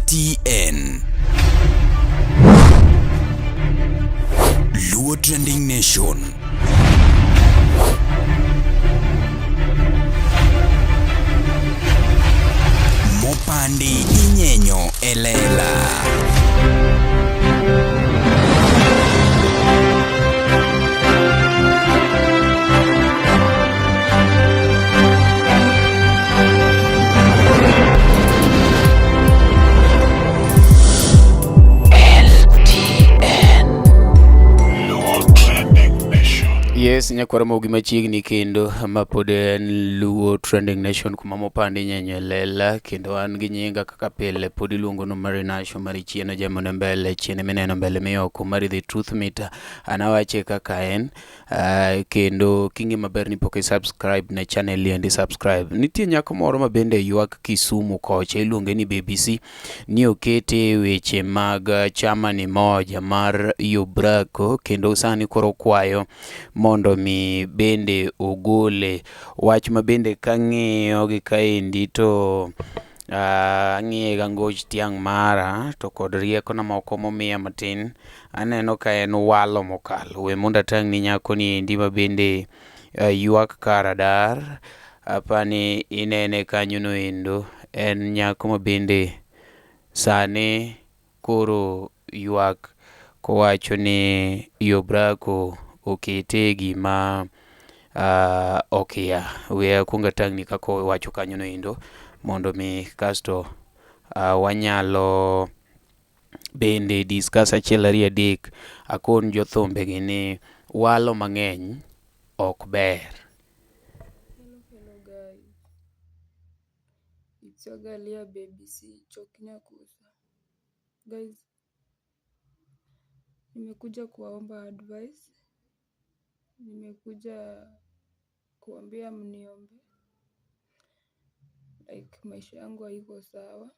LTN Luo Trending Nation. Mopandi inyenyo elela. Yes, nyakwara mogi machiegni kendo mapod en Luo Trending Nation kuma mopandi nyenyo lela kendo an gi nyinga kaka pile pod iluongo no Marinasho mari chieno jamone mbele chiene mineno mbele miyoko mari the truth meter anawache kaka en kendo kingi maber ni pok subscribe ne channel yendi subscribe. Nitie nyako moro ma bende ywak Kisumu kocha iluonge ni BBC ni okete weche mag chama ni moja mar Yobrako kendo sani koro kwayo mondo mi bende ogole wach ma bende kang'iyo gi kaendi to ang'iye ga ngoch tiang' mara to kod rieko na moko momiya matin aneno ka en walo mokalo we mondo atang' ni nyako ni endi ma bende ywak karadar apani inene kanyo no endo en nyako ma bende sani koro ywak kowacho ni Yobrako okete gima okia we akwonga tang' ni kako wacho kanyo no endo mondo mi kasto wanyalo bende discuss achiel ariyo adek akon jothumbe gi ni walo mang'eny ok ber. Hello guys, it's your girl here BBC Choknyakusa. Guys, nimekuja kuwaomba advice, nimekuja kuambia mniombe, like maisha yangu haiko sawa.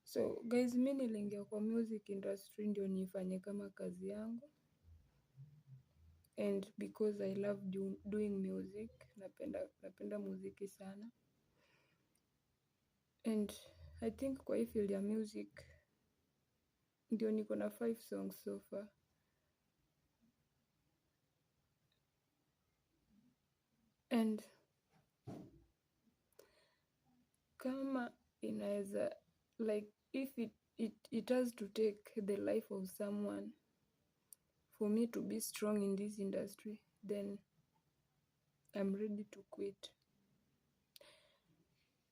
So guys, mimi niliingia kwa music industry ndio nifanye kama kazi yangu, and because I love doing music, napenda muziki sana, and I think kwa hii field ya music ndio niko na 5 songs so far. And kama inaweza, like if it has to take the life of someone for me to be strong in this industry, then I'm ready to quit.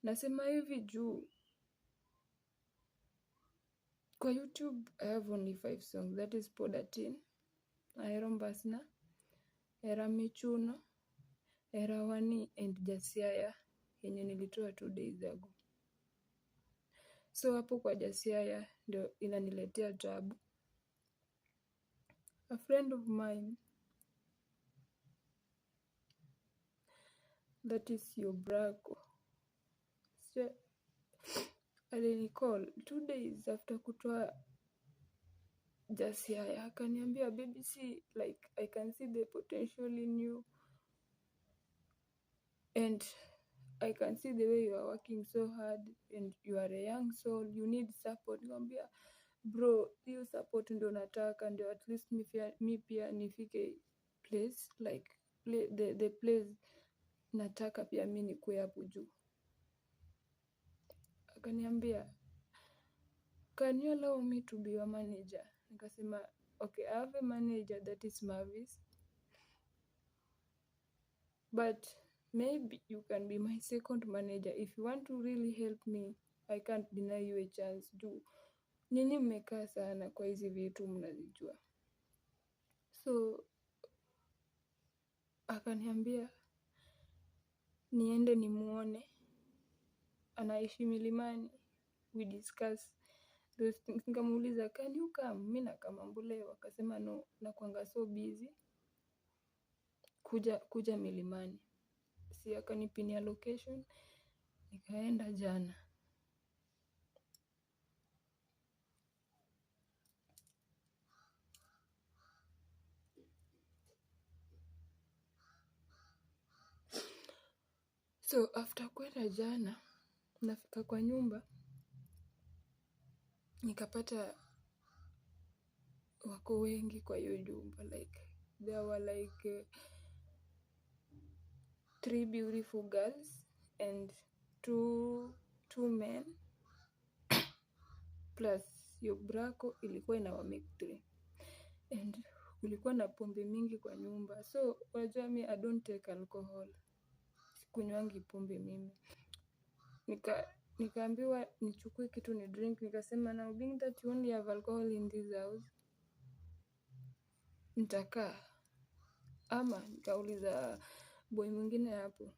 Nasema hivi juu kwa YouTube I have only 5 songs, that is Podatin, Aerombasna, Era Michuno, Era Wani and Jasiaya yenye nilitoa 2 days ago. So hapo kwa Jasiaya ndio inaniletea tabu. A friend of mine, that is Yobrako, alinicall 2 days after kutoa Jasiaya akaniambia, BBC, like I can see the potential in you and I can see the way you are working so hard and you are a young soul, you need support. Nikamwambia, bro, hiyo support ndio nataka, ndio at least mi pia nifike place, like the place nataka pia mi nikuwe hapo juu. Akaniambia, can you allow me to be your manager? Nikasema, okay, I have a manager, that is Mavis, but maybe you can be my second manager. If you want to really help me, I can't deny you a chance. Juu nyinyi mmekaa sana kwa hizi vitu mnazijua. So akaniambia niende nimuone, anaishi Milimani, we discuss those things. Nikamuuliza, can you come? Mimi nakaa Mambulewa. Akasema no, nakuanga so busy, kuja Milimani. Si akanipinia location, nikaenda jana. So after kwenda jana, Nafika kwa nyumba nikapata wako wengi kwa hiyo nyumba, like there were like 3 beautiful girls and two men plus your brako ilikuwa ina make 3 and kulikuwa na pombe mingi kwa nyumba. So wajua mi I don't take alcohol, sikunywangi pombe mimi. Nikaambiwa nichukue kitu ni drink, nikasema now being that you only have alcohol in this house, nitakaa. Ama nikauliza boy mwingine hapo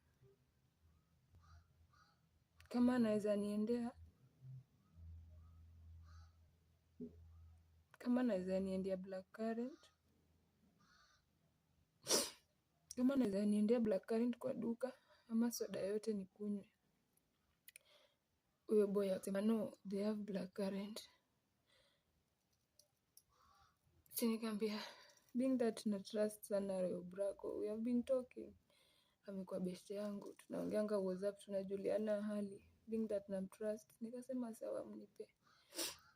kama naweza niendea blackcurrant, kama naweza niendea blackcurrant kwa duka ama soda yote nikunywe. Huyo boy akasema no, they have blackcurrant. Si nikamwambia being that na trust sana huyo brako, we have been talking, amekuwa best yangu, tunaongeanga WhatsApp, tunajuliana hali, being that na trust, nikasema sawa mnipe.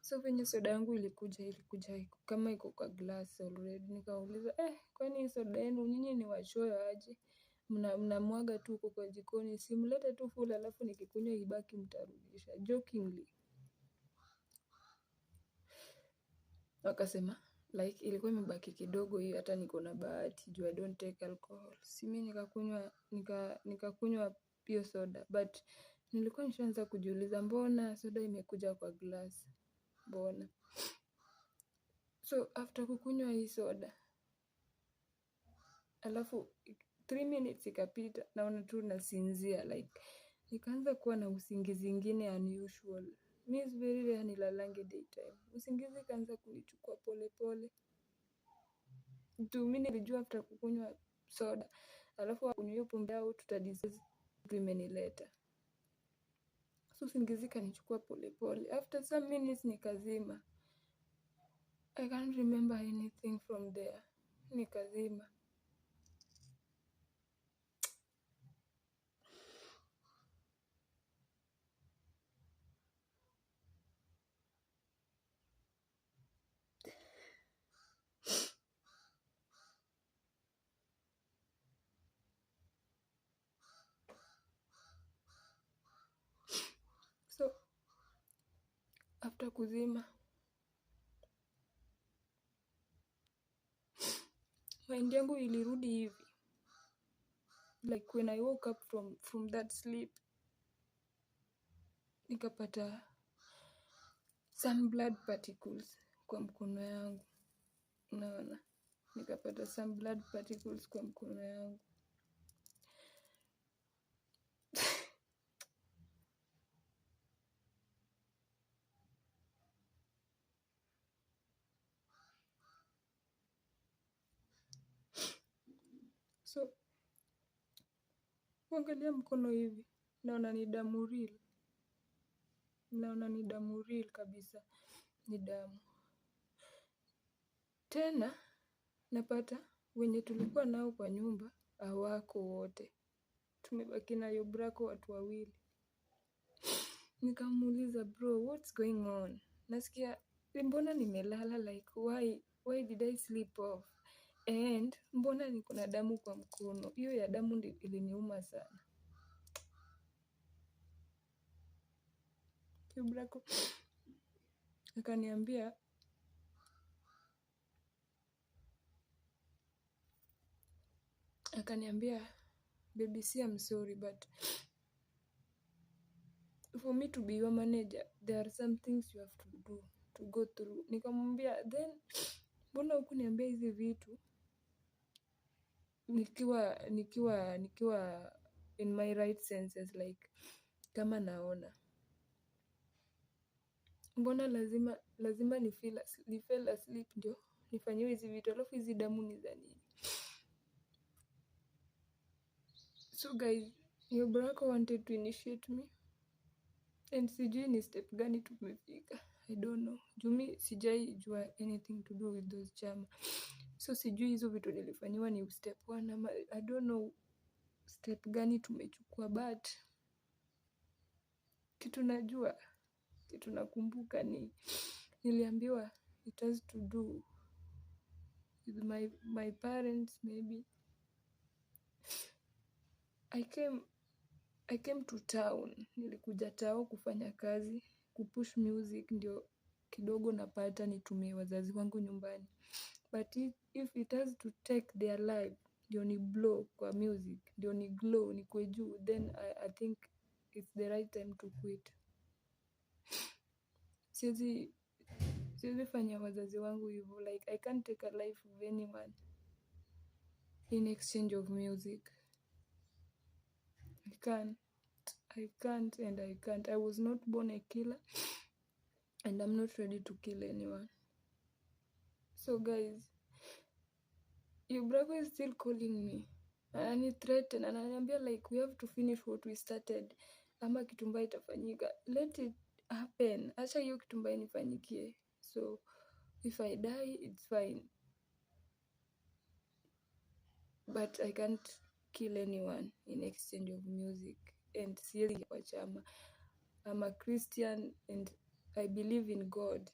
So venye soda yangu ilikuja kama iko kwa glass already. Nikauliza kwani hii soda yenu nyinyi ni wachoyo aje? Mnamwaga tu huko kwa jikoni, simlete tu full alafu nikikunywa ibaki mtarudisha, jokingly. Wakasema like ilikuwa imebaki kidogo hii, hata niko na bahati juu I don't take alcohol. Si mimi nikakunywa hiyo soda, but nilikuwa nishaanza kujiuliza mbona soda imekuja kwa glass, mbona? So after kukunywa hii soda, alafu 3 minutes ikapita, naona tu nasinzia, like nikaanza kuwa na usingizi ingine unusual. Mi is very rare nilalange daytime. Usingizi kaanza kunichukua pole pole. Mimi nilijua after kukunywa soda, alafu kunywa hiyo pombe au tutadiscuss vitu imenileta. So usingizi kanichukua pole pole. After some minutes nikazima. I can't remember anything from there. Nikazima. So after kuzima, mind yangu ilirudi hivi. Like when I woke up from that sleep, nikapata some blood particles kwa mkono yangu. Unaona? Nikapata some blood particles kwa mkono yangu. So kuangalia mkono hivi, naona ni damu real. Naona ni damu real kabisa. Ni damu. Tena napata wenye tulikuwa nao kwa nyumba hawako wote. Tumebaki na hiyo brako watu wawili. Nikamuuliza bro, what's going on? Nasikia mbona nimelala, like why did I sleep off? And mbona niko na damu kwa mkono? Hiyo ya damu ndio iliniuma sana. Hiyo brako akaniambia baby, see, I'm sorry but for me to be your manager there are some things you have to go through. Nikamwambia then mbona hukuniambia hizi vitu nikiwa in my right senses, like kama naona. Mbona lazima ni fell asleep ndio nifanyiwe hizi vitu, alafu hizi damu ni za nini? So guys, your brother wanted to initiate me and sijui ni step gani tumefika. I don't know. Jumi sijai jua anything to do with those chama. So sijui hizo vitu nilifanyiwa ni step 1 ama I don't know step gani tumechukua, but kitu najua, kitu nakumbuka ni niliambiwa it has to do with my parents maybe. I came to town, nilikuja tao kufanya kazi, kupush music ndio kidogo napata nitumie wazazi wangu nyumbani. But if it has to take their life ndio ni blow kwa music, ndio ni glow nikue juu, then I think it's the right time to quit. Siwezi fanya wazazi wangu hivyo, like I can't take a life of anyone in exchange of music. I can't. I was not born a killer and I'm not ready to kill anyone. So guys, your brother is still calling me. And threatened and ananiambia like we have to finish what we started. Ama kitu mbaya itafanyika. Let it happen. Acha hiyo kitu mbaya nifanyikie. So if I die, it's fine. But I can't kill anyone in exchange of music. And siwezi kwa chama. I'm a Christian and I believe in God.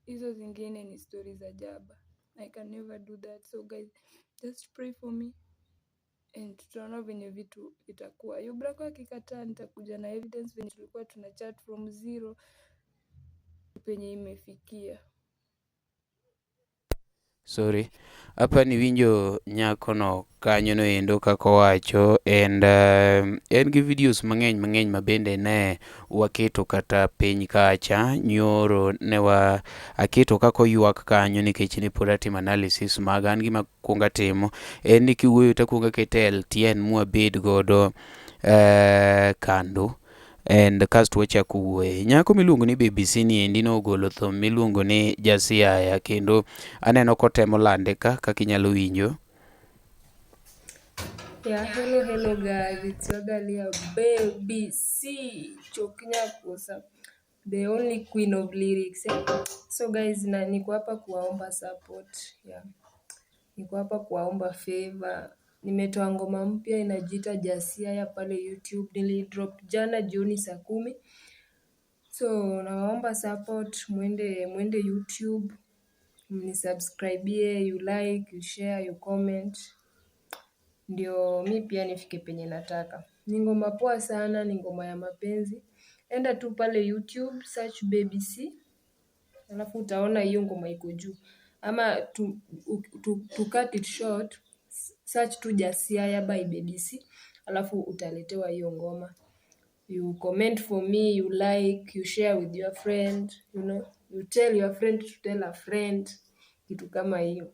Hizo zingine ni stories za jaba. I can never do that. So guys, just pray for me. And tutaona venye vitu itakuwa. Yubrako akikataa nitakuja na evidence venye tulikuwa tuna chat from zero penye imefikia. Sorry. Hapa ni winjo nyako no kanyo no endo kako wacho and en gi videos mang'eny mabende ne waketo kata piny kacha nyoro ne wa aketo kako ywak kanyo nikech ni pod atimo analysis mag an gima kuonga timo en ni kiwuoyo takuonga kete LTN mwabed godo kando and kasto wachako wuoye. Nyako miluongo ni BBC ni endi nogolo thum miluongo ni Jasiaya kendo aneno kotemo lande kaka inyalo winjo. Yeah, hello guys, it's your girl here, BBC Choknyakosa, the only queen of lyrics. So guys, niko hapa kuwaomba support. Yeah. Niko hapa kuwaomba favor. Nimetoa ngoma mpya inajiita Jasiaya pale YouTube. Nilidrop jana jioni saa 10. So nawaomba support, mwende YouTube, mnisubscribe, you like, you share, you comment. Ndio mi pia nifike penye nataka. Ni ngoma poa sana, ni ngoma ya mapenzi. Enda tu pale YouTube, search BBC. Alafu utaona hiyo ngoma iko juu. Ama to cut it short, search tu Jasiaya by BBC. Alafu utaletewa hiyo ngoma. You comment for me, you like, you share with your friend, you know, you tell your friend to tell a friend, kitu kama hiyo.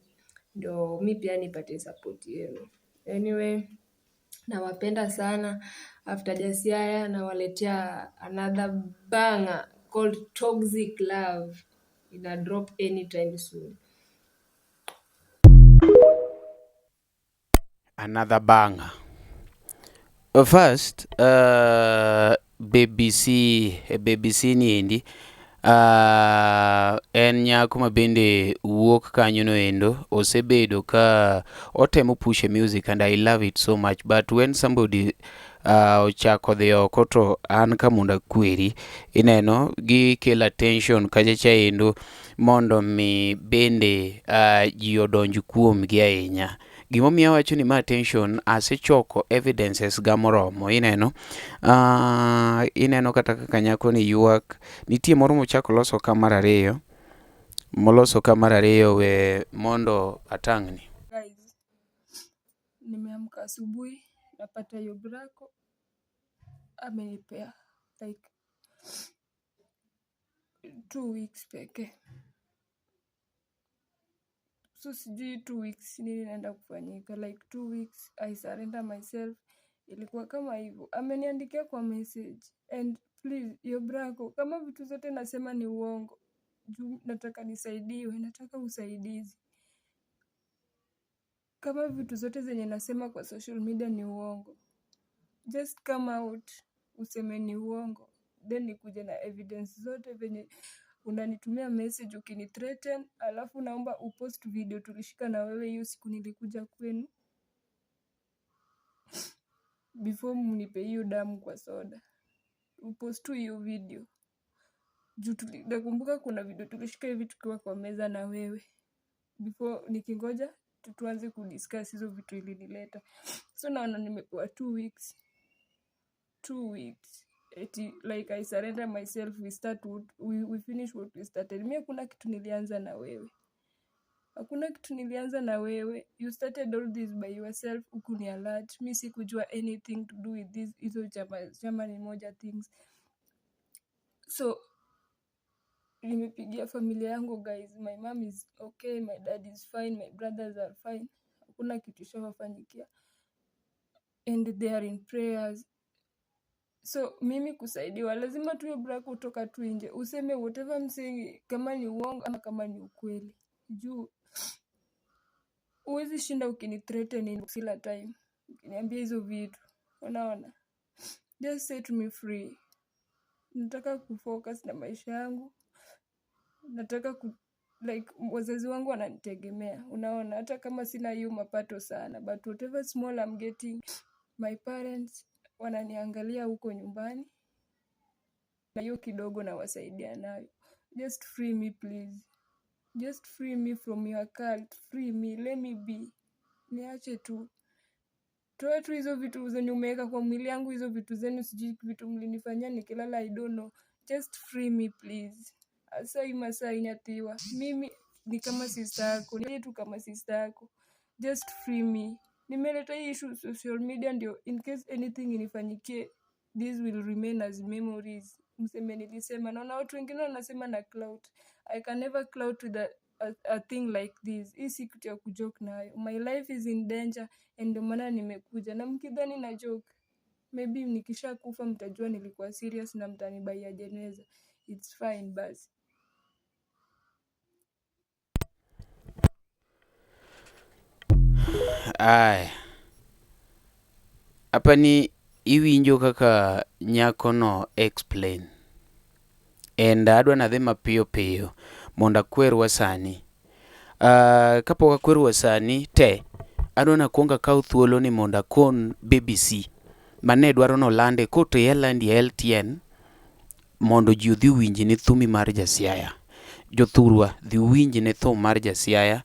Ndio mi pia nipate support yenu. Anyway, nawapenda sana. After Jasiaya nawaletea another banger called Toxic Love. Ina drop anytime soon. Another banger. First, BBC ni endi en nyako mabende wuok kanyo no endo osebedo ka otemo push music and I love it so much, but when somebody ochako dhi oko to an ka mondo akweri ineno gi kelo attention kachacha endo mondo mi bende ji odonj kuomgi ahinya. Gimomiyo awacho ni ma attention asechoko evidences ga moromo ineno kata kaka nyako ni ywak. Nitie moro mochako loso ka mar ariyo we mondo atang'ni. Guys, nimeamka asubuhi napata Yubrako amenipea like 2 weeks peke. So sijui 2 weeks nini naenda kufanyika, like 2 weeks I surrender myself. Ilikuwa kama hivyo. Ameniandikia kwa message and please Yubrako, kama vitu zote nasema ni uongo, juu nataka nisaidiwe, nataka usaidizi. Kama vitu zote zenye nasema kwa social media ni uongo, just come out useme ni uongo, then nikuje na evidence zote venye unanitumia message ukinithreaten, alafu naomba upost video tulishika na wewe hiyo siku nilikuja kwenu before mnipe hiyo damu kwa soda. upost tu hiyo video. Juu nakumbuka kuna video tulishika hivi tukiwa kwa meza na wewe, before nikingoja tuanze kudiscuss hizo vitu ilinileta. So naona nimepewa 2 weeks. 2 weeks. Like I surrender myself, we finish what we started. Mimi hakuna kitu nilianza na wewe. Hakuna kitu nilianza na wewe. You started all this by yourself, ukuni alert. Mimi sikujua anything to do with this. Hizo chama ni moja things. So nimepigia familia yangu guys. My mom is okay, my dad is fine, my brothers are fine. Hakuna kitu shawafanyikia. And they are in prayers. So mimi kusaidiwa lazima tuwe brako kutoka tu nje. Useme whatever I'm saying, kama ni uongo ama kama ni ukweli. Juu huwezi shinda ukini-threaten kila time. Ukiniambia hizo vitu. Unaona? Just set me free. Nataka kufocus na maisha yangu. Nataka like wazazi wangu wananitegemea. Unaona? Hata kama sina hiyo mapato sana, but whatever small I'm getting, my parents wananiangalia huko nyumbani. Na hiyo kidogo na wasaidia nayo. Just free me please. Just free me from your cult. Free me. Let me be. Niache tu. Toa tu hizo vitu zenye umeweka kwa mwili yangu, hizo vitu zenu sijui vitu mlinifanyia nikilala, I don't know. Just free me please. Asa hii masaa inyathiwa. Mimi ni kama sister yako. Ni tu kama sister yako. Just free me. Nimeleta hii issue social media ndio in case anything inifanyikie, this will remain as memories. Mseme nilisema. Naona watu wengine wanasema na clout. I can never clout with a thing like this. Hii si kitu ya kujoke nayo. My life is in danger and ndio maana nimekuja. Na mkidhani na joke, maybe nikisha kufa mtajua nilikuwa serious na mtanibaia jeneza. It's fine basi. Ai. Hapa ni iwinjo kaka nyako no explain. And adwa nadhi mapiyo piyo mondo akwerwa sani. Kapok akwerwa sani te, adwa nakwonga kaw thuolo ni mondo akon BBC mane dwaro no lande koto yelandi LTN mondo ji odhi winji ni thumi mar Jasiaya. Jothurwa dhi winji ni thum mar Jasiaya.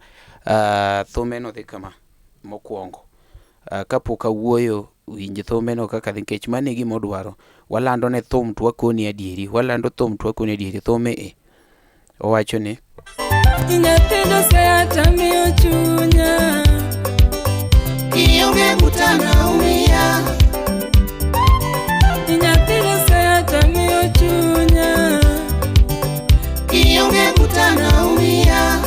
Thume no dhi kama mokwongo. Kapok awuoyo winji thume no kaka dhi, nikech mane gima odwaro. Walando ne thum to wakoni adieri. Walando thum to wakoni adieri. Thume owacho ni Inyathino seata miyo chunya Ionge mutana umia Inyathino seata miyo chunya Ionge mutana umia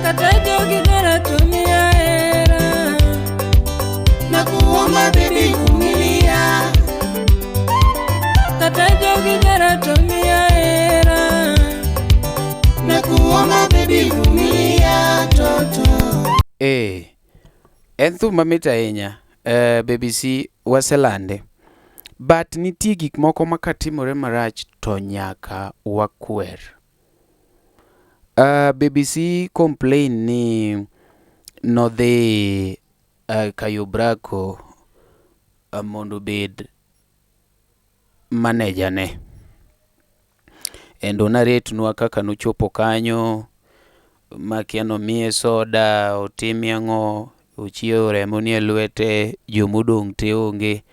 Kata jogi dara tumia era Nakuomba baby vumilia Kata jogi dara tumia era Nakuomba baby vumilia toto. En thum mamit ahinya. BBC waselande. But nitie gik moko makatimore marach to nyaka wakwer. BBC complain ni nodhi kayo brako mondo bed manager ne. Endo naretnwa kaka nochopo kanyo, makia nomiye soda, otimi ang'o, ochiewo remo nie lwete, jomodong' te onge.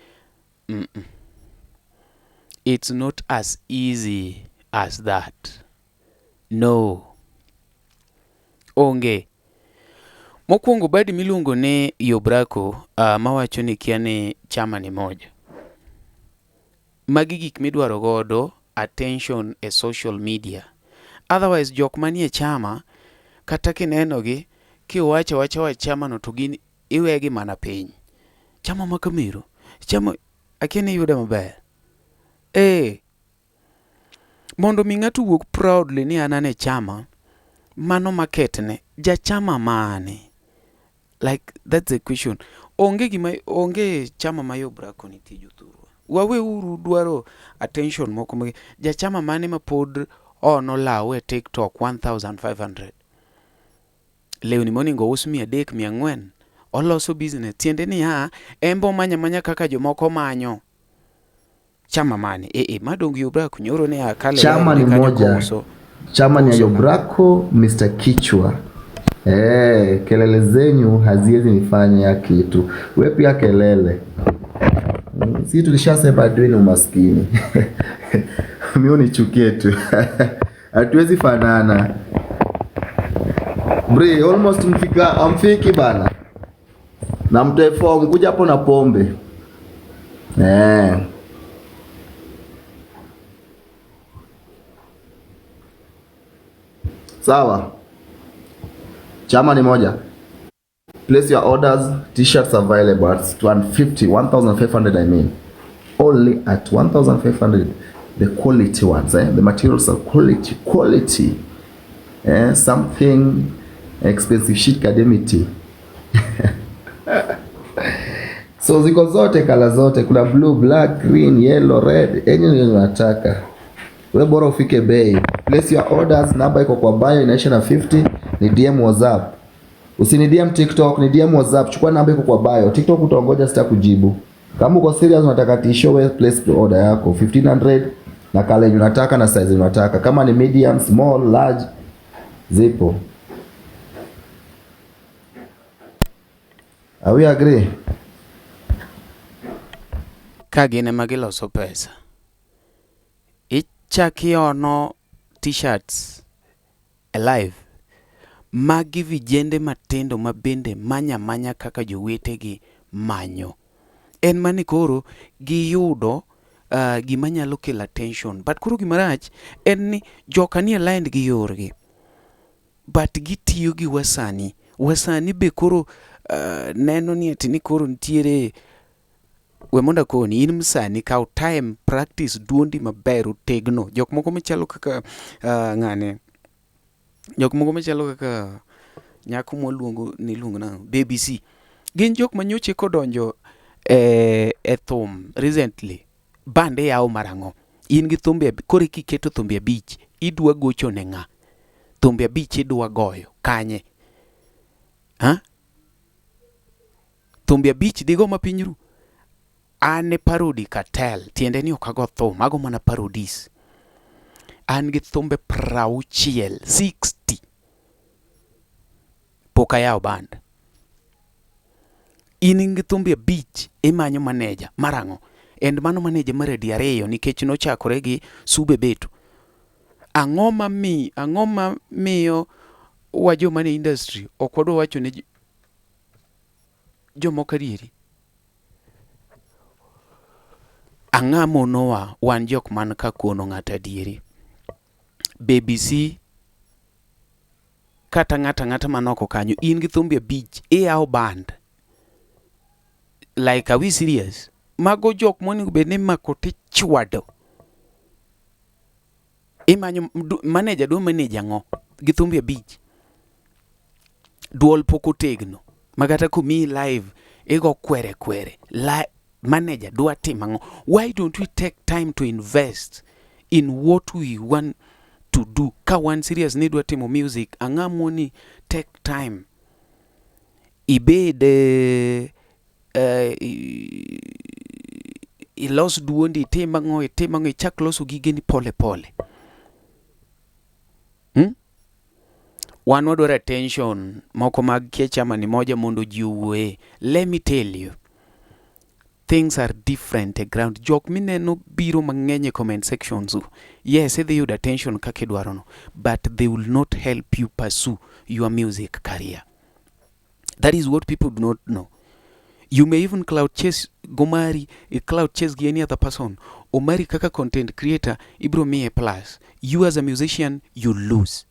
It's not as easy as that. No. Onge. Mokwongo badi miluongo ni Yobrako mawacho ni kia ni chama ni moja. Magi gik midwaro godo attention e social media. Otherwise jok manie chama kata kinenogi kiwacha wa chama no to gin iwegi mana piny. Chama makamiro. Chama akieni yuda maber. Mondo mi ng'ato wuok proudly ni anane chama, mano maketne jachama mane? Like that's the question. Onge chama mayo brako ni tijo thurwa. Wawe uru dwaro attention moko jachama mane mapod ono lawe TikTok 1500. Leo ni moningo usmi adek 400. Oloso business. Tiende ni embo manya kaka jomoko manyo. chama mane madong Yubrako nyoro ne akale chama ni moja chama ni Yubrako Mr. Kichwa. Kelele zenyu haziwezi nifanya kitu. Wewe pia kelele. Si tulishasema adui ni umaskini. Mimi unichukie tu. Hatuwezi fanana. Bre, almost amfiki bana. Na mteform kuja hapo na pombe. Sawa. Chama ni moja. Place your orders. T-shirts available at 1,500 I mean. Only at 1,500. The quality ones, the materials are quality. Something expensive shit kademiti. So ziko zote kala zote, kuna blue, black, green, yellow, red, any unataka. Wewe bora ufike bei. Place your orders, namba iko kwa bio inaisha na 50, ni DM WhatsApp. Usini DM TikTok, ni DM WhatsApp. Chukua namba iko kwa bio. TikTok utaongoja sita kujibu. Kama uko serious unataka t-shirt, wewe place order yako 1500 na kale unataka na size unataka. Kama ni medium, small, large zipo. Are we agree? Kagine magiloso pesa. Ichakiono t-shirts alive. Magi vijende matendo mabende manya kaka jowetegi manyo. En mani koro giyudo gima nyalo kelo attention. But koro gimarach en ni joka ni aligned gi yorgi. But gitiyo gi wasani. Wasani be koro neno ni ati ni koro ntiere wemonda koni in msani kao time practice duondi maber tegno. Jok moko machalo kaka ngane. Jok moko machalo kaka nyako moluongo ni luongo na BBC. Gin jok manyoche kodonjo thum recently. Bande yao marango. In gi thumbe kore kiketo thumbe abich idwa gocho ne nga. Thumbe abich idwa goyo kanye. Thumbe abich digo mapinyru. Ane parody cartel. Tiende ni okago thum. Ago mana parodies. An gi thumbe 60 poka yao band. In gi thumbe abich imanyo manager marango. And mano manager mare diareyo nikech no chakore gi sube betu. Angoma miyo wajo mane industry okwodo wacho ne jomoka dieri. Angamo nowa wan jok man ka kuono ng'ata dieri. BBC kata ng'ata manoko kanyo in gi thumbe abich yao band. Like are we serious? Mago jok moni bene makote chwado. Imanyo manager do manager ngo gi thumbe abich. Duol poko tegno. Magata kumi live ego kwere. Manager do atimango. Why don't we take time to invest in what we want to do? Ka one serious need watimo music. Angamoni take time. Ibede ilos duondi temango ichak loso gigeni pole. One word attention moko mag chama ni moja mondo jiwe. Let me tell you, things are different at ground. Jok mineno biro mangenye comment sections. Yes, they would attention kakidwarono, but they will not help you pursue your music career. That is what people do not know. You may even cloud chase Gomari, cloud chase any other person. Omari kaka content creator, ibro me a plus. You as a musician, you lose.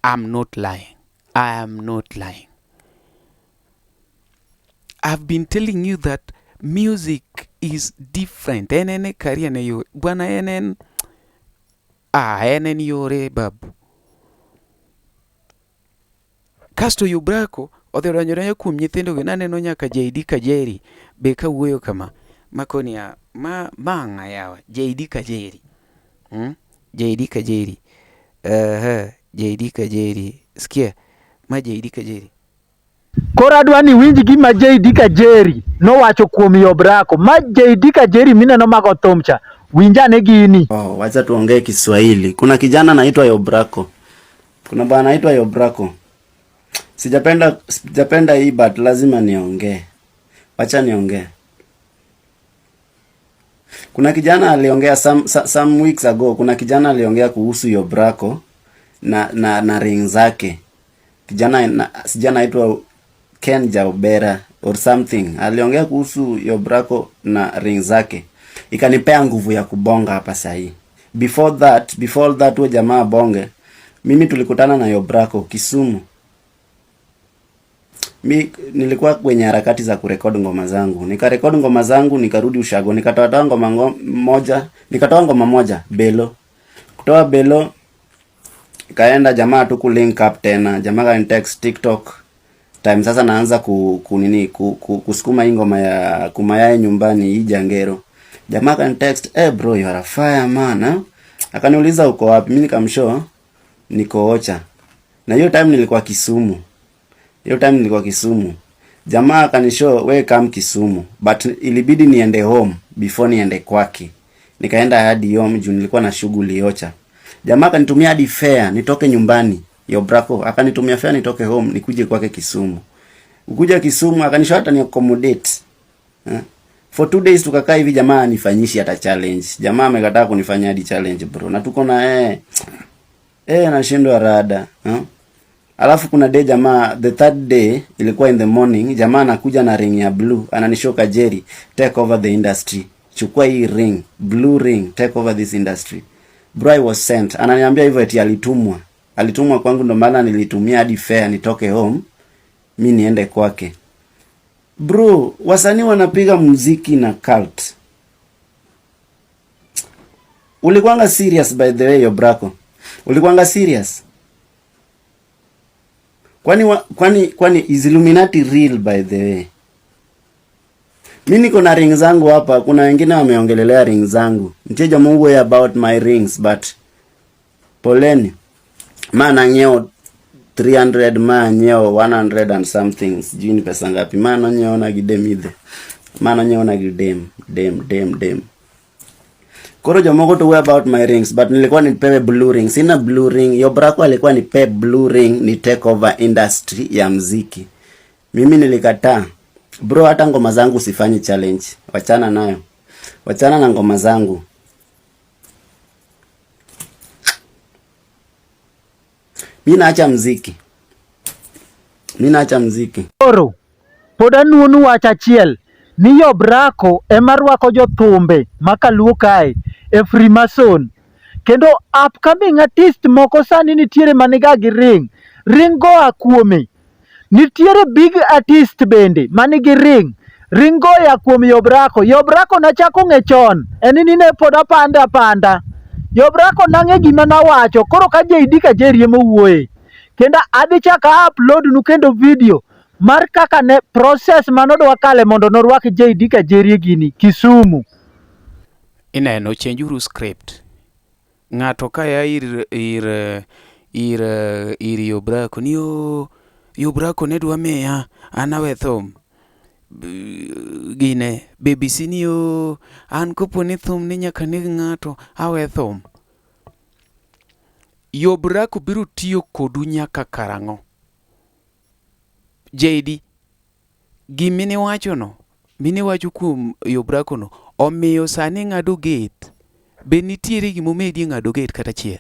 I'm not lying. I am not lying. I've been telling you that music is different. Enene career na yo. Bwana enen yore babu. Kasto Yubrako odhiranyo kuom nyithindo gi naneno nyaka JD Kajeri be ka wuoyo kama makoni ya manga yawa JD Kajeri. JD Kajeri. JD Kajeri. Skia ma JD Kajeri. Koro adwa ni winj gima JD Kajeri nowacho kuom Yobrako. Ma JD Kajeri mineno mago thum cha. Winjane gini. Oh, wacha tuongee Kiswahili. Kuna kijana anaitwa Yobrako. Kuna bwana anaitwa Yobrako. Sijapenda hii but lazima niongee. Wacha niongee. Kuna kijana aliongea some weeks ago. Kuna kijana aliongea kuhusu Yobrako na ring zake. Kijana anaitwa Ken Jaubera or something. Aliongea kuhusu Yobrako na ring zake. Ikanipea nguvu ya kubonga hapa sahi. Before that we jamaa bonge. Mimi tulikutana na Yobrako Kisumu. Nilikuwa kwenye harakati za kurekodi ngoma zangu. Nikarekodi ngoma zangu, nikarudi ushago. Nikatoa ngoma moja, Belo. Kutoa Belo, kaenda jamaa tu kulink up tena. Jamaa kanitext TikTok. Time sasa naanza kusukuma hii ngoma ya kumayae nyumbani hii Jangero. Jamaa kanitext, bro, you are a fire man, eh? Akaniuliza uko wapi? Mimi nikamshow niko Ocha. Na hiyo time nilikuwa Kisumu. Jamaa akanishow we come Kisumu, but ilibidi niende home before niende kwake. Nikaenda hadi home juu nilikuwa na shughuli Ocha. Jamaa akanitumia hadi fare nitoke nyumbani. Yobrako akanitumia fare nitoke home nikuje kwake Kisumu. Ukuja Kisumu akanishow hata ni accommodate. For 2 days tukakaa hivi, jamaa anifanyishi hata challenge. Jamaa amekataa kunifanyia hadi challenge bro. Na tuko na nashindwa rada. Alafu kuna day jamaa, the third day ilikuwa in the morning, jamaa anakuja na ring ya blue, ananishoka Jerry, take over the industry. Chukua hii ring, blue ring, take over this industry. Bro, I was sent. Ananiambia hivyo eti alitumwa. Alitumwa kwangu, ndo maana nilitumia hadi fare nitoke home, mimi niende kwake. Bro, wasanii wanapiga muziki na cult. Ulikuanga serious by the way, Yobrako? Ulikuanga serious? Kwani is Illuminati real by the way? Mimi niko na ring zangu hapa, kuna wengine wameongelelea ring zangu. Mteja Mungu about my rings, but poleni. Maana nyeo 300, maana nyeo 100 and something. Sijui ni pesa ngapi. Maana nyeo na gidemide. Maana nyeo na gidem. Dem. Koro jomogo to about my rings, but nilikuwa nipewe blue ring. Sina blue ring. Yobrako alikuwa nipe blue ring ni take over industry ya mziki. Mimi nilikataa. Bro, hata ngoma zangu sifanyi challenge. Wachana nayo. Wachana na ngoma zangu. Mimi naacha mziki. Koro poda nuonu wacha chiel ni Yobrako emarwako jothumbe makaluo kae e Freemason. Kendo upcoming artist moko sani nitiere maniga gi ring goa kuome. Nitiere big artist bende manigi ring goa kuom Yobrako nachako ng'e chon, enini ne poda panda. Yobrako nang'e gima nawacho, koro ka JD Kajeri mowuoye. Kendo adhi chaka upload nu kendo video mar kaka ne process manodwa kale mondo norwak JD Kajeri gini Kisumu. Ineno chenjuru script. Ng'ato kaya ir Yobrako ni Yobrako ne dwa miya anawe thum gine BBC ni an kopo ni thum ni nyaka ni ng'ato awe thum. Yobrako biro tiyo kodu nyaka karang'o? JD gimine wacho kuom Yobrako no omiyo sani ng'ado gate. Be nitiere gimomedi ng'ado gate kata chiel?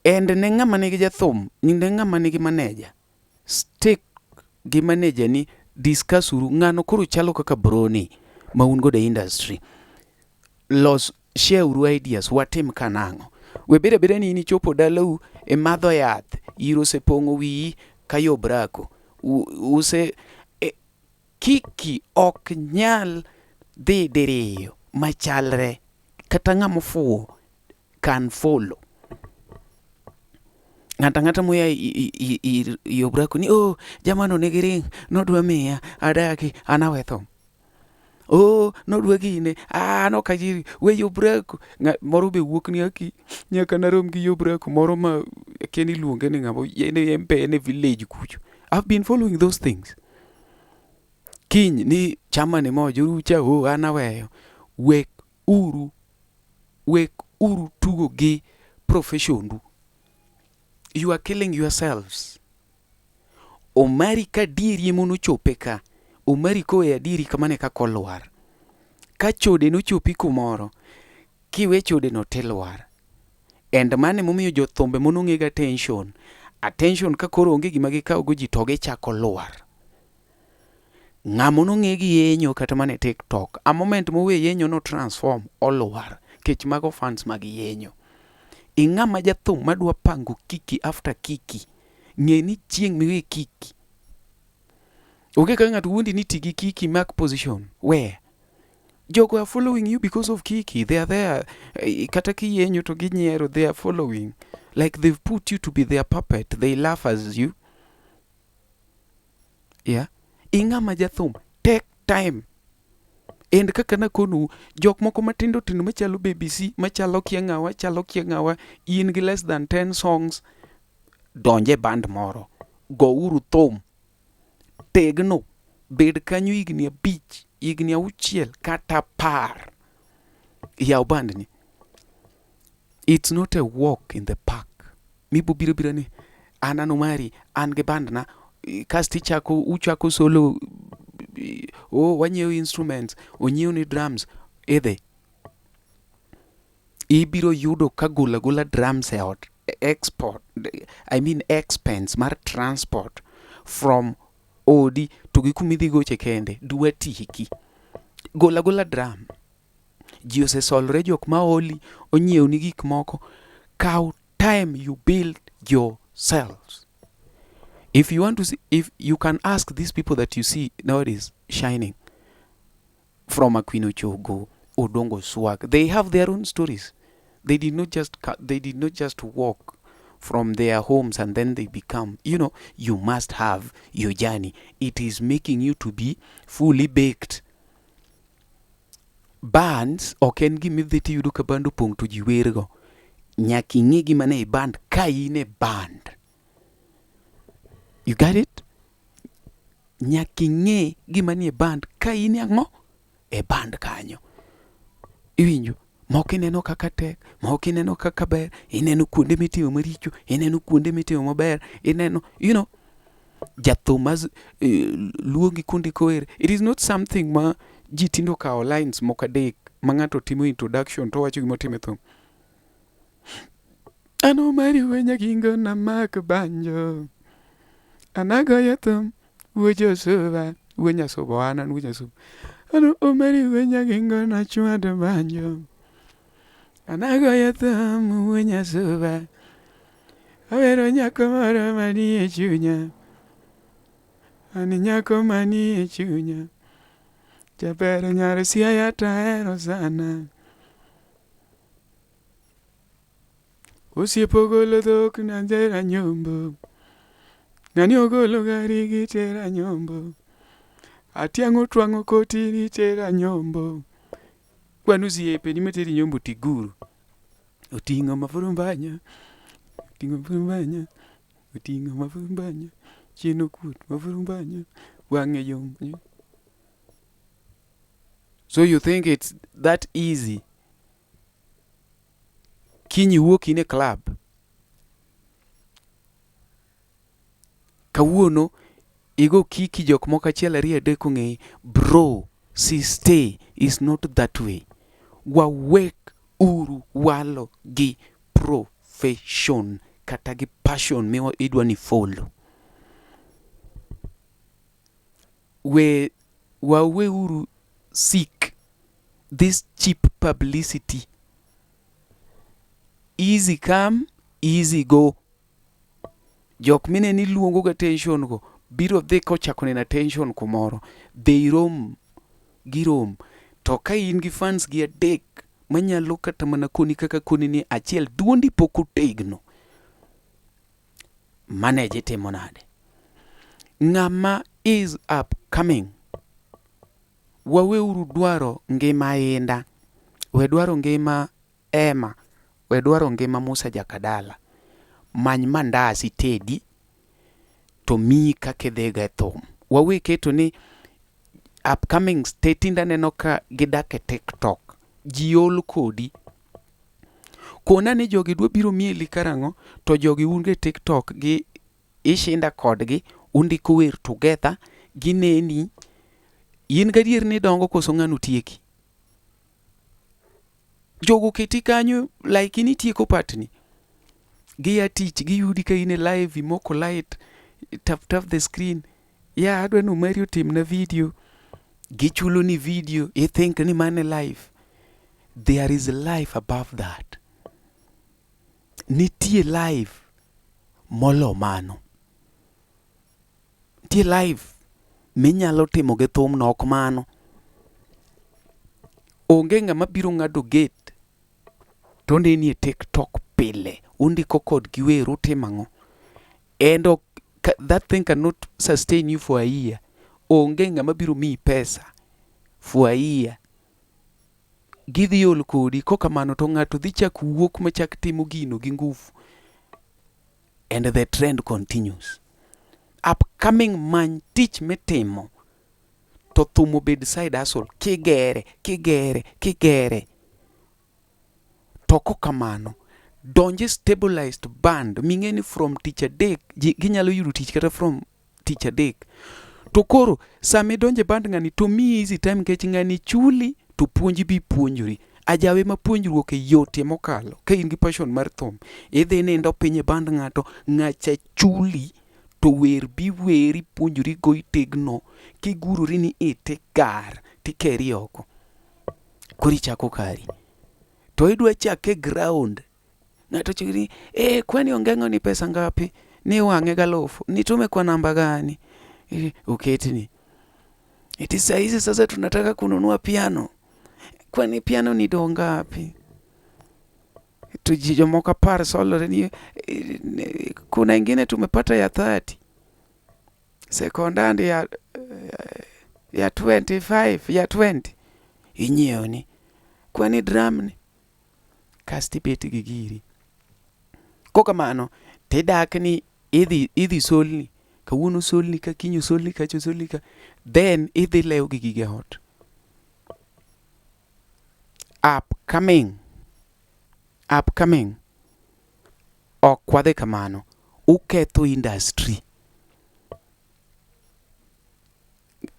And ne ng'ama nigi jathum, ne ng'ama nigi maneja. Stick gi maneja ni discuss uru ng'ano koro chalo kaka broni maun godo industry. Share uru ideas, watim kanang'o. Webede ni chopo dalau e madho yath, iro se pongo wi ka Yobrako. Kiki ok nyal dhi diriyo machalre kata ng'amo fuo kan follow. Ng'ata moya Yobrako ni jamano nigi ring nodwa miya adaki anawe thum. Nodwa gine nokajiri we Yobrako moro be wuok ni aki nyaka narom gi Yobrako moro ma keni luonge ni ng'amo yene empe ne village kucho. I've been following those things. Kiny ni chama ni moja ucha anaweyo. Wek uru tugo gi profession du. You are killing yourselves. Omari ka diri mono chope ka. Omari ko e diri kamane ka kolwar. Ka chode no chopi kumoro. Kiwe chode no telwar. And mane momiyo jothumbe mono ngega attention. Attention ka koro onge gima gikaw go ji toge chako lwar. Ng'amono ngegi yenyo kata mane TikTok. A moment mowe yenyo no transform olwar. Kech mago fans mag yenyo. Ing'ama jathum madwa pango kiki after kiki. Ng'e ni chieng' miwe kiki. Okay, ka ng'ato wundi ni tigi kiki mark position. Where? Jogo are following you because of kiki. They are there. Kata ki yenyo to ginyero, they are following. Like they've put you to be their puppet. They laugh as you. Yeah. Ing'ama jathum. Take time. And kaka na konu, jok moko matindo tindo machalo BBC, machalo kieng'awa, in gi less than 10 songs, donje band moro. Go uru thum. Tegno. Bed kanyo igni 5, igni 6, kata 10. Yaw band ni. It's not a walk in the park. Mibo bira ni. Anano mari, an ge band na. Kasti uchako solo. Wanyeo instruments. Onyeo ni drums. Edhe. Ibiro yudo ka gula drums out. Expense mar transport from odi to gikumidhi goche kende. Dua tiki. Gola drum. Ji osesolre jok ma oli onyiew ni gik moko. Cow time you build yourselves. If you want to see, if you can ask these people that you see nowadays shining from Aquino Chogo, Odongo Swag, they have their own stories. They did not just walk from their homes and then they become, you must have your journey. It is making you to be fully baked. Bands, oken gi midhiti yudo ka band opong' to ji wergo. Nyaki ng'e gima ne band ka in e band. You got it? Nyaki ng'e gima ne band ka in ang'o? E band kanyo. Iwinjo? Moko ineno kaka tek, moko ineno kaka ber, ineno kuonde mitimo maricho, ineno kuonde mitimo maber, ineno, jathum luongi kundi koer. It is not something ma ji tindo kao lines moko adek ma ng'ato timo introduction to wacho gima time thum. Ano mari wenya gingo na mak banjo. Anago yathum wujo suba, wenya suba anan wenya suba. Ano mari wenya gingo na chwado banjo. Anago yathum wenya suba. Awero nyako moro mani e chunya. Ani nyako mani e chunya. Japero nyaro siaya tahero sana. Osiepo golo dhok na tera nyombo. Ng'ani ogolo gari gi tera nyombo. Atiang'o twang'o koti ni tera nyombo. Kwanu osiepe ni materi nyombo tiguru. Oting'o mafurumbanya. Oting'o mafurumbanya. Chino kut mafurumbanya. Wang'e yombo. So you think it's that easy? Can you walk in a club? Kawuono, igo kiki jok moka chiel ariyo adek ong'ei. Bro, stay is not that way. Wawek uru walo gi profession kata gi passion miwa idwa ni follow. Wawe uru seek this cheap publicity. Easy come, easy go. Jok mine ni luongo ga attention go biro dhi kochako nena attention kumoro. They roam girom. To ka in gi fans gi adek manyalo kata mana koni kaka koni ni achiel duondi pok otegno. Manage timo nade. Ng'ama is upcoming. Wawe uru dwaro ngima inda. We dwaro ngima Emma. We dwaro ngima Musa Jakadala. Many mandazi tedi. to mi kakidhiga e thum. Wawe keto ni upcoming statinda neno ka gidak e TikTok. Jiol kodi. Kona ni jogi dwa biro mieli karang'o, to jogi unge TikTok gi ishinda kodgi, undiko wer together, gineni, in gadier ni dongo koso ng'ano tieki. Jogo keti kanyo, like ini tieko patni. Gia tich, giyudi ka ine live, imoko light, tap the screen. Ya, adwa no Mario team na video. Gichulo ni video, you think ni mane life. There is a life above that. Nitie life molo mano. Nitie life minyalo timo gi thum nok mano. Onge ng'ama biro ng'ado gate to ndeni e TikTok pile. Undiko kod giwer utimang'o. And that thing cannot sustain you for a year. Onge ng'ama biro miyi pesa for a year. Gidhi ol kodi kokamano to ng'ato dhi chak wuok machak timo gino gi nguvu. And the trend continues. Upcoming man tich mitimo to thumo bed side hustle kigere. To kokamano donje stabilized band ming'eni from tich adek ginyalo yudo tich kata from tich adek. To koro sami donje band ng'ani to mi easy time kech ng'ani chuli to puonji bi puonjori. Ajawe ma puonjruok e yote mokalo. Ka in gi passion mar thum, idhi nindo piny e band ng'acha chuli to wer bi weri puonjori go itegno kigurori ni ite gar tikeri oko. Kori chako kari. To idwa chake ground. Ng'ato chiri, kwani ongengo ni pesa ngapi? Ni wang'e galofu. Nitume kwa namba gani? Uketini. Iti saizi sasa tunataka kununua piano. Kwani piano ni do ngapi? Tujijo moka par solo ni kuna ingine tumepata ya 30. Sekondandi ya 25, ya 20. Inyeoni. Kwani drum ni? Kasti beti gigiri. Kokamano, tedak ni idhi solni. Kawuono solni ka kinyo solni kacho solni ka. Then idhi leo gigige hot. Upcoming. Okwadhe kamano. Uketho industry.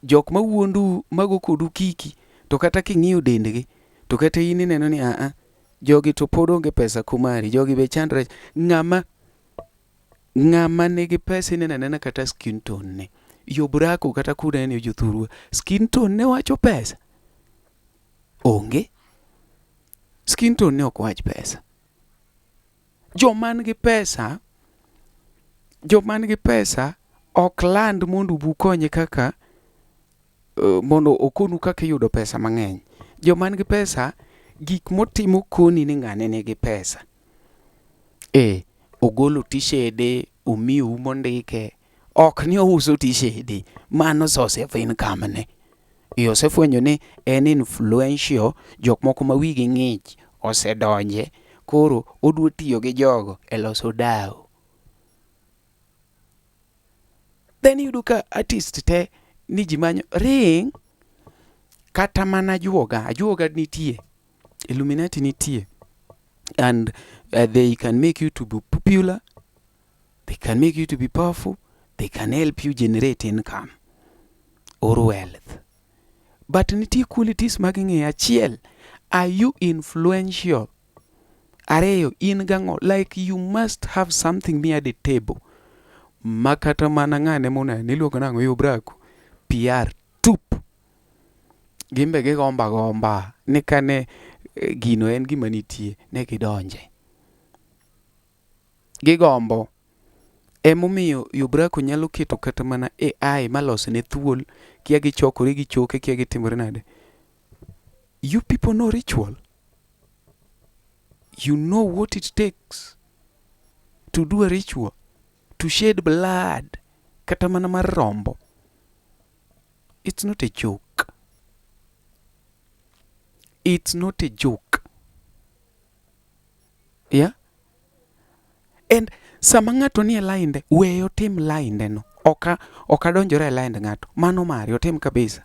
Jok ma wuondu mago kodu kiki. To kata king'iyo dendgi. To kata ini neno ni jogi to pod onge pesa kumari. Jogi be chandre. Ng'ama nigi pesa nena kata skin tone ne. Yobrako kata kuda ni jothurwa. Skin tone ne wacho pesa. Onge. Skin tone ne ok wach pesa. Joman gi pesa ok land mondo bukonye kaka mondo okonu kaka yudo pesa mang'eny. Joman gi pesa gik motimo koni ni ng'ane nigi pesa. Ogolo tishede, umiu mondike, ok ni ouso tishede, mano source of income ne. Osefwenyo ni en influential, jok moko ma wigi ng'ich osedonje, koro odwa tiyo gi jogo e loso dao. Then yudo ka artist te ni jimanyo ring kata mana ajuoga nitie, Illuminati nitie. And they can make you to be popular, they can make you to be powerful, they can help you generate income or wealth. But nitie qualities maging'e. Achiel, are you influential? Areyo, in gang'o, like you must have something near the table. Makata mana ng'ane mona niluoko nang'o yobrako. PR tup. Gimbe gomba ni kane gino en gima nitie ne gidonje. Gigombo. Emomiyo yobrako nyalo keto kata mana AI malos ne thuol kia gichokore gi choke kia gitimore nade. You people know ritual. You know what it takes to do a ritual, to shed blood, kata mana mar rombo. It's not a joke. It's not a joke. Yeah? And sama ng'ato ni e lainde, weyo tim lainde no. oka donjore e line ng'ato, mano mari otim kabisa.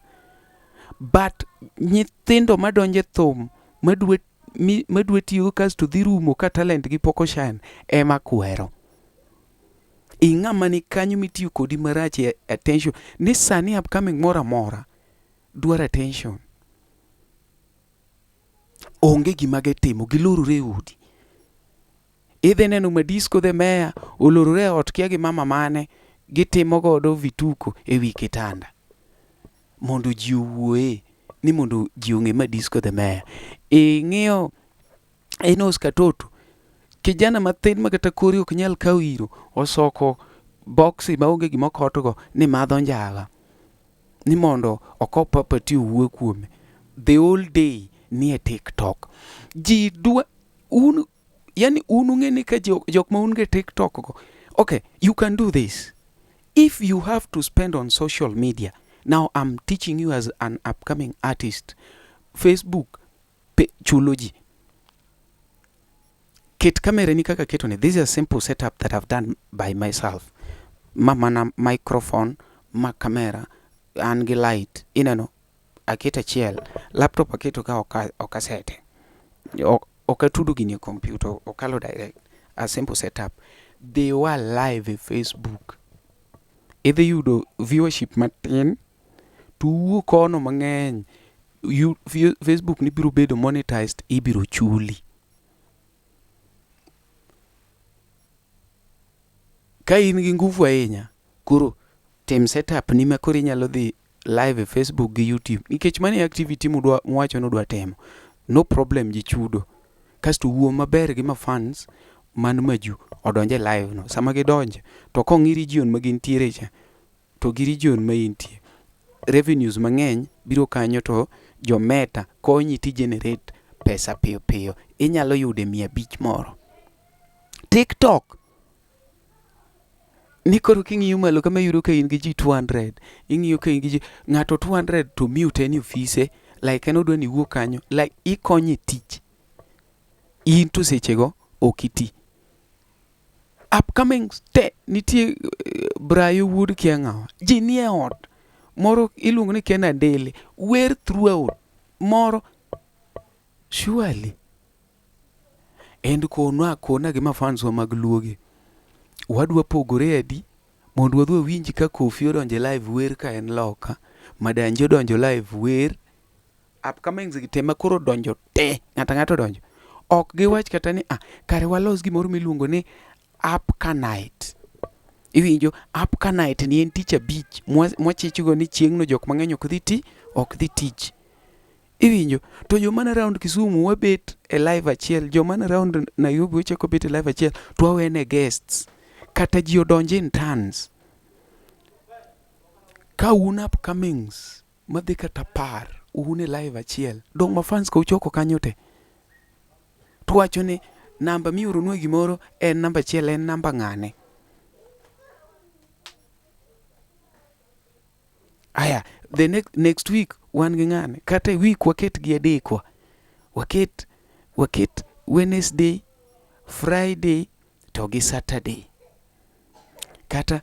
But nyithindo madonje thum madwe tiyo kasto dhi rumo ka talent gi pok oshan ema kwero. Ing'ama ni kanyo mitiyo kodi marach e attention ni sani upcoming mora mora dwaro attention. Onge gima gitimo, gilorore e udi. Idhi neno madisco the meya olorore e ot kia gi mama mane gitimo godo vituko e wi kitanda mondo ji owuoye ni mondo ji ong'e madisco the meya. Ing'iyo Enos Katoto, kijana mathin ma kata kori ok nyal kawo iro, osoko boksi maonge gima okotogo ni madho njaga ni mondo oko papati owuo kuome. The whole day ni e TikTok. Ji dwa yani ung'e ni ka jok ma unge TikTok go. Okay, you can do this. If you have to spend on social media, now I'm teaching you as an upcoming artist. Facebook chulo ji. Ket kamera ni kaka keto ni. This is a simple setup that I've done by myself. Mana microphone, ma kamera, an gi light. Inano, aketa chiel. Laptop aketo ka okasete. Okatudo gini computer, okalo direct. A simple setup. They were live in Facebook. Either you do viewership matin, tu kono mang'eny. Facebook ni biro bedo monetized, ibiro chuli. Ka in gi nguvu ahinya, koro tem setup ni ma koro inyalo dhi live e Facebook gi YouTube. Nikech mani activity mwacho nudwa temo. No problem, ji chudo. Kasto wuo maber gi ma fans man maju odonje live no. Sama gidonje, to kong'i region ma gintiere cha, to gi region ma intie, revenues mang'eny biro kanyo, to jo meta konyi ti generate pesa piyo piyo. Inyalo yude 500 moro. TikTok ni koro king'iyo malo kama yudo ka in gi ji 200, ing'iyo ka in gi ji ng'ato 200 to mute ni ofise, like en odwa ni wuo kanyo, like ikonye tich. In to sechego okiti. Upcoming nitie Brayo Wood Kiangawa. Ji nie ot. Moro iluongo ni Ken Adele. Wer throughout. Moro surely. And kona gima fans wa mag luogi. Wadwa pogore adi mondo wadwa winji ka Kofi odonje live wer ka en loka, Madanje odonjo live wer. Upcoming zigitema koro donjo te, ng'ato donjo. Ok giwach kata ni kare walos gimoro miluongo ni Upka Night. Iwinjo, Upka Night ni en tich abich mwachichigo ni chieng'no jok mang'eny ok dhi tich. Iwinjo, to joman around Kisumu wabet e live achiel, joman around Nairobi wachako bet e live achiel, to wawene guests. Kata ji odonje in tons. Ka un upcomings madhi kata par, une live achiel, dong ma fans ka uchoko kanyo te. To wacho ni namba mioro nwe gimoro en namba achiel, en namba ng'ane. Aya, the next week wan gi ng'ane. Kata week waket gi adekwa. Waket Wednesday, Friday, to gi Saturday. Kata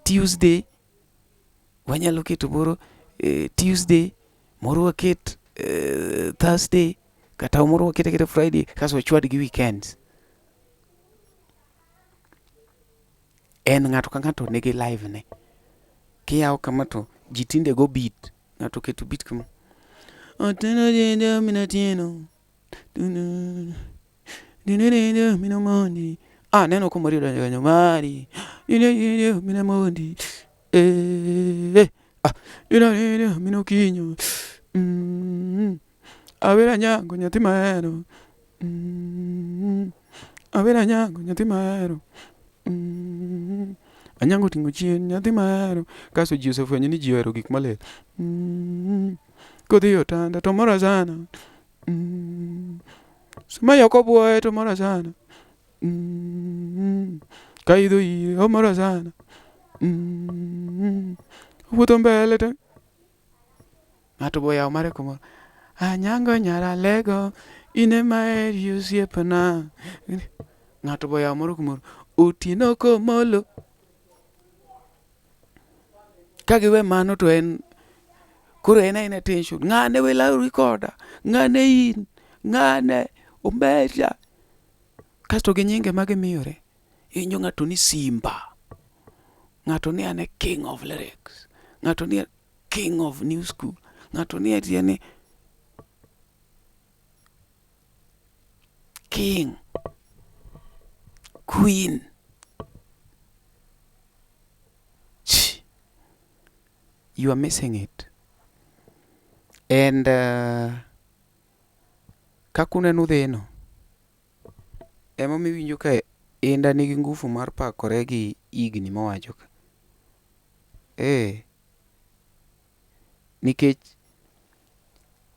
Tuesday, wanyalo keto moro Tuesday, moro waket Thursday, kata moro waket Friday, kaso wachwad gi weekends. En ng'ato ka ng'ato nigi live ne. Kiyawo kama to ji tinde go beat. Ng'ato keto beat kama. Oteno jendo minatieno. Dinero minamondi. Neno ko Mario donjo mari. Dinero minamondi. Dinero minokinyo. Avera nyango nyathi mahero. Avera nyango nyathi mahero. Anyango tingo chien nyathi mahero. Kaso ji osefwenyo ni ji ohero gik malil. Kodhi otanda to mora sana. Sama yoko buoye to mora sana. Kaidho ire o mora sana. Wuotho mbele to ng'ato boyawo mare kumoro. Anyango nyara lego ine maheri osiepna. Ng'ato boyawo moro kumoro. Otieno komolo. Kagiwe mano to en koro en attention. Ng'ane wila recorder, ng'ane in, ng'ane omesha. Kasto gi nyinge magimiyore. Inyo ng'ato ni Simba. Ng'ato ni ane king of lyrics. Ng'ato ni king of new school. Ng'ato ni atiene king, queen. You are missing it. And kakuneno dheno, ema miwinjo ka enda nigi ngufu mar pakore gi igni mowacho ka. Nikech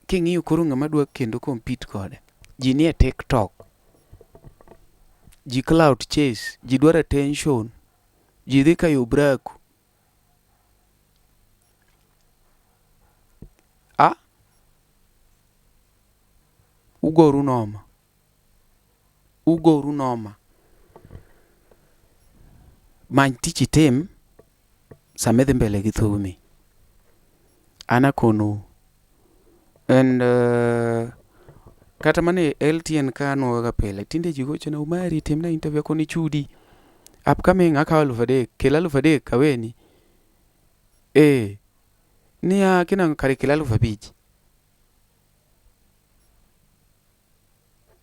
king'iyo koro ng'ama dwa kendo compete kode, ji nie TikTok, ji cloud chase, ji dwaro attention, ji dhi kayo braku. Ugoru noma. Many tich itim sama idhi mbele gi thumi. Anakonu. And kata mane LTN ka nuoga pile. Tinde ji gocho na umari timna interview koni chudi. Upcoming akawa 3,000. Kila 3,000 kaweni. Niya kina kari kila 5,000.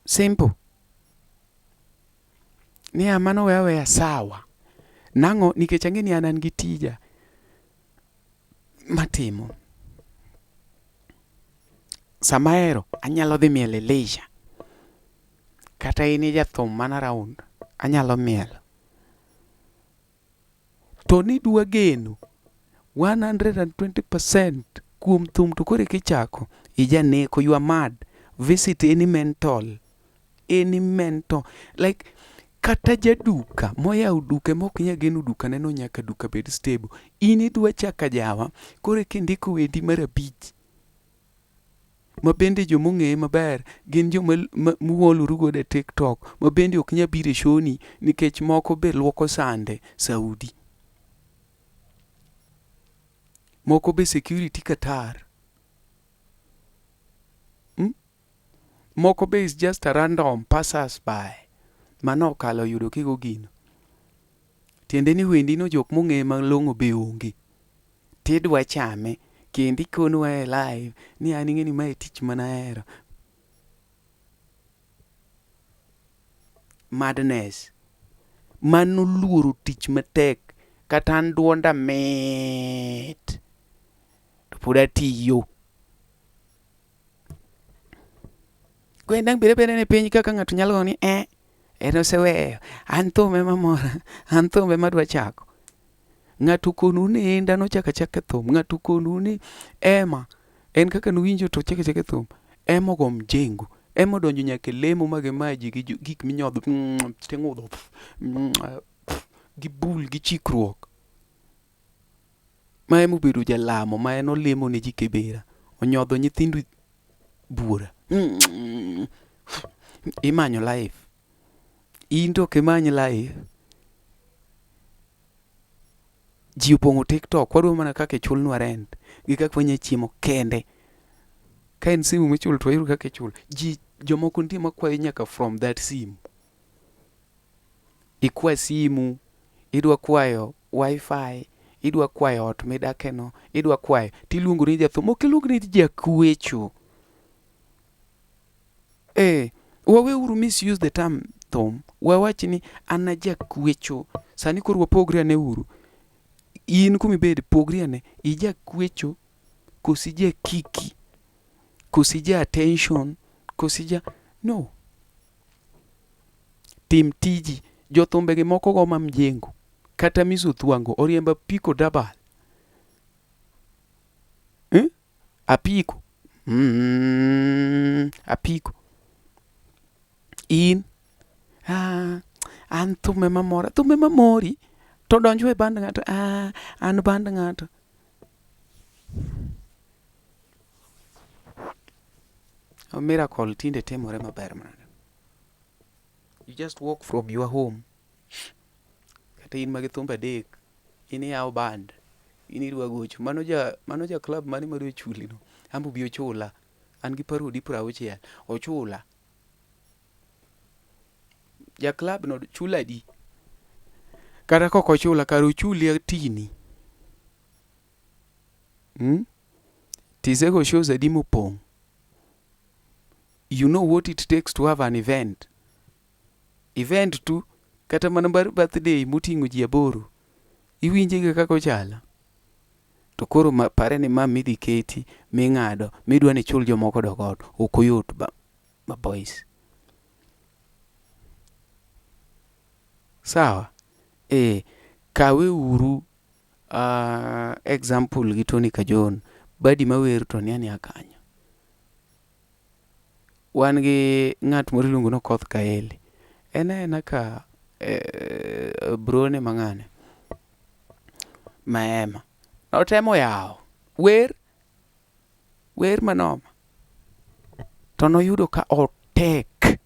Simple. Niya mano wewe sawa. Nango nikech ang'eni an gi tija matimo. Samaero anyalo dhi miel Elisha. Kata ini jathum mana round. Anyalo miel. To ni dwa geno 120% kuom thum to kore kichako. Ija neko, you are mad. Visit any mental. Like kata jaduka moyaw duka mok nya geno duka neno nyaka duka bed stable. Ini dwa chaka jawa kore kindiko wendi marabich. Mabende jomong'eye maber gin joma muoloru godo e TikTok. Mabende ok nya bire shoni nikech moko be luoko sande Saudi. Moko be security Qatar. Moko be is just a random passers by. Mano kalo yudo kigo gino. Tiende ni wendi no jok mong'eye malong'o be onge. Tidwa chame. Kendi kono e live. Ni aning'eni mae tich manahero. Madness. Mano luoro tich matek. Kata an duonda met. To pod atiyo. Kwendang bire ne piny kaka ng'ato nyalo goni en oseweyo. An thum ema mora. An thum ema dwa chako. Ng'ato konu ni enda no chaka thum. Ng'ato konu ni ema. En kaka nuwinjo to chaka thum. Ema go mjengo. Ema donjo nyaka lemo mage maji gi gik minyodho. Teng'udho. Gi bul gi chikruok. Ma ema obedo jalamo. Ma en olemo ne ji Kibera. Onyodho nyithindo bura. Imanyo life. Into kimany life. Ji opong'o TikTok. Wadwa mana kaka ichulnwa rent. Gi kaka wanya chiemo kende. Ka en simu michul to wayudo kaka ichul. Jomoko nitie makwayo nyaka from that simu. Ikwa simu. Idwa kwayo wifi. Idwa kwayo ot midakeno. Idwa kwayo. Tiluongo ni jathum. Ok iluongo ni jakwecho. Waweuru misuse the term thum. Wawachi ni an jakwecho. Sani koro wapogre ane uru. In kumibed pogri ane. Ija kwecho. Kosija kiki. Kosija attention. Kosija. No. Tim tiji. Jothumbe moko go mamjengo. Kata miso thuango. Oriemba piko dabal. Apiko. Apiko. In. An thume mamora. Thume mamori. To donjo e band ng'ato. An band ng'ato. A miracle tinde temore maber mana. You just walk from your home kata in magi thumba dek, in yawo band, in idwa gocho, mano ja club mane madwa chuli no, ambo bi ochula, an gi parodi 60, ochula. Ja club no chula di, kata kok ochula karo chuli tini. Tisego shows adi mopong. You know what it takes to have an event. Event tu, kata mana birthday muting'o ji 8. Iwinje kaka ochala. To koro pare ni ma midhi keti, ming'ado, midwa ni chul jomoko dogot, okoyot ba boys. Sawa? Kawe uru example gi Tony Kajon, badi mawer to ni akanyo. Wan gi ng'at moro iluongo no Koth Kaeli. Ena ka brone mang'ane. Maema. Notemo yawo. Wer manoma. To noyudo ka otek.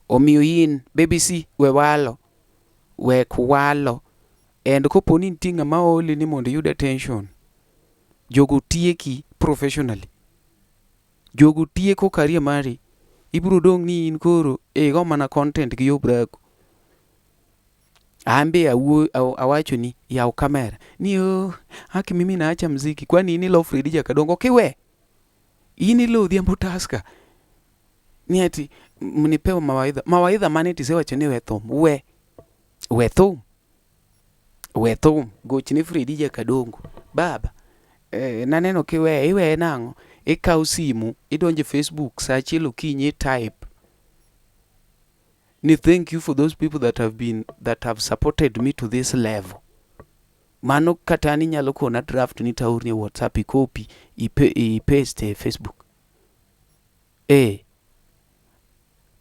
Omiyo in, BBC, we walo. Wek walo. And kopo ni tinga maoli ni mondo yud attention. Jogo tieki professionally. Jogo tieko career mari. Ibro dong ni in koro go mana content gi yobrako. Ambe awacho ni yaw kamera. Ni haki mimi naacha mziki. Kwani ini lo Fredi Jakadongo kiwe. Ini lo Odhiambo Taska. Ni ati mnipewa mawaidha. Mawaidha mane tisewacho ni we thum. Gochni Fredi Jakadongo. Baba. Naneno kiwe. Iwe nango. Ikaw simu. Idonje Facebook. Sachielo kinye type. Ni thank you for those people that have supported me to this level. Mano katani nyalo kona draft ni tauri ya WhatsApp ikopi paste Facebook.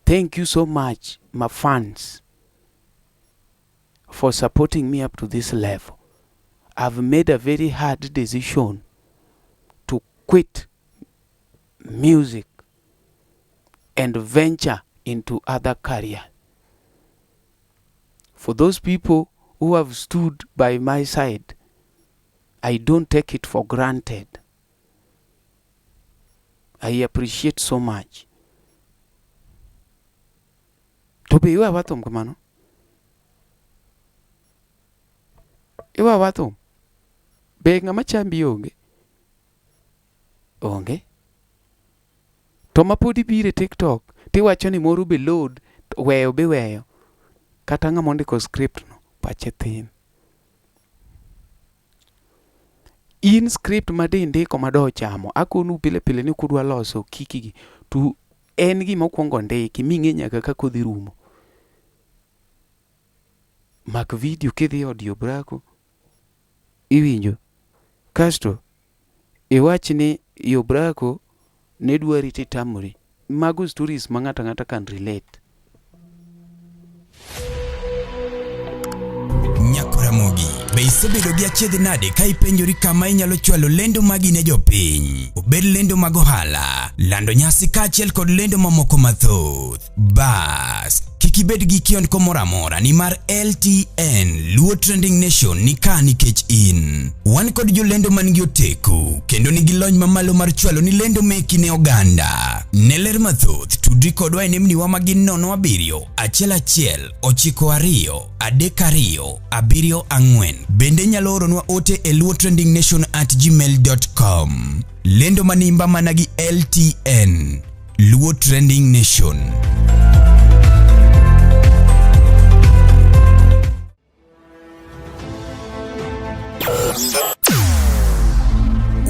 Thank you so much, my fans, for supporting me up to this level. I've made a very hard decision to quit music and venture into other career. For those people who have stood by my side, I don't take it for granted. I appreciate so much. Tobe iwa watom kamano. Iwa watom. Be ngama chambi onge. To mapodi bire TikTok. Tiwacho ni moru be load. Weyo. Kata ng'ama ondiko script no. Pache thin. In script made ndiko mado chamo. Akonu pile ni kudwa loso kikigi. Tu en gima okuongo ndiki. Ming'e nyaka kaka odhi rumo. Mak video kidhi audio brako. Iwinjo. Kasto. Iwach ni yobrako ne dwari titamuri. Mago stories ma ng'ata can relate. Nyakuramogi, be isebedo gi achiedh nade ka ipenjori kama inyalo chwalo lendo magi ne jopiny. Obed lendo mag ohala, lando nyasi kaachiel kod lendo mamoko mathoth. Bas, kik ibed gi kionko moro amora nimar LTN Luo Trending Nation ni ka nikech in. Wan kod jolendo man gi oteku kendo nigi lony mamalo mar chwalo ni lendo meki ne oganda. Ne ler mathoth tudri kodwa e nembniwa magin 07 1 92 32 74. Bende nyalo oronwa ote e luotrendingnation@gmail.com. Lendo manimba managi LTN Luo Trending Nation.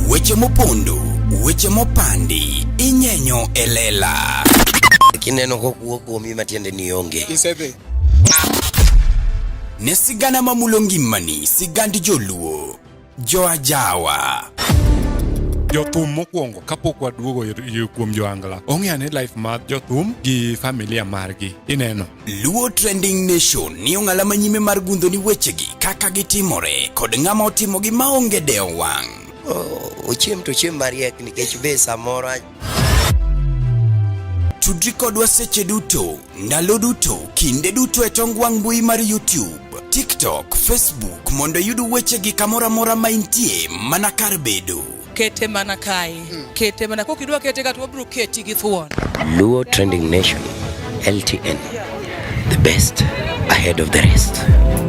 Weche mopondo, weche mopandi, inyenyo elela. Kineno kokuok kuomi matiende ni onge. Isebe. Ne sigana mamulo ngimani, sigandi joluo, joajawa. Jothum mokwongo kapok waduogo kuom Ohangla. Ong'e life mar jothum gi familia margi. Ineno. Luo Trending Nation ni ong'ala manyime mar gundo ni wechegi kaka gitimore kod ng'ama otimogi maonge deo wang'. Ochiem to chiem mariek nikech be samoro Tudri kodwa seche duto, ndalo duto, kinde duto e tong wang' mbui mar YouTube, TikTok, Facebook mondo yud weche gi kamora mora ma intie mana kar bedo. Kete mana kai. Kete mana kokidwa kete kat wabro keti gi thuon. Luo Trending Nation, LTN. The best ahead of the rest.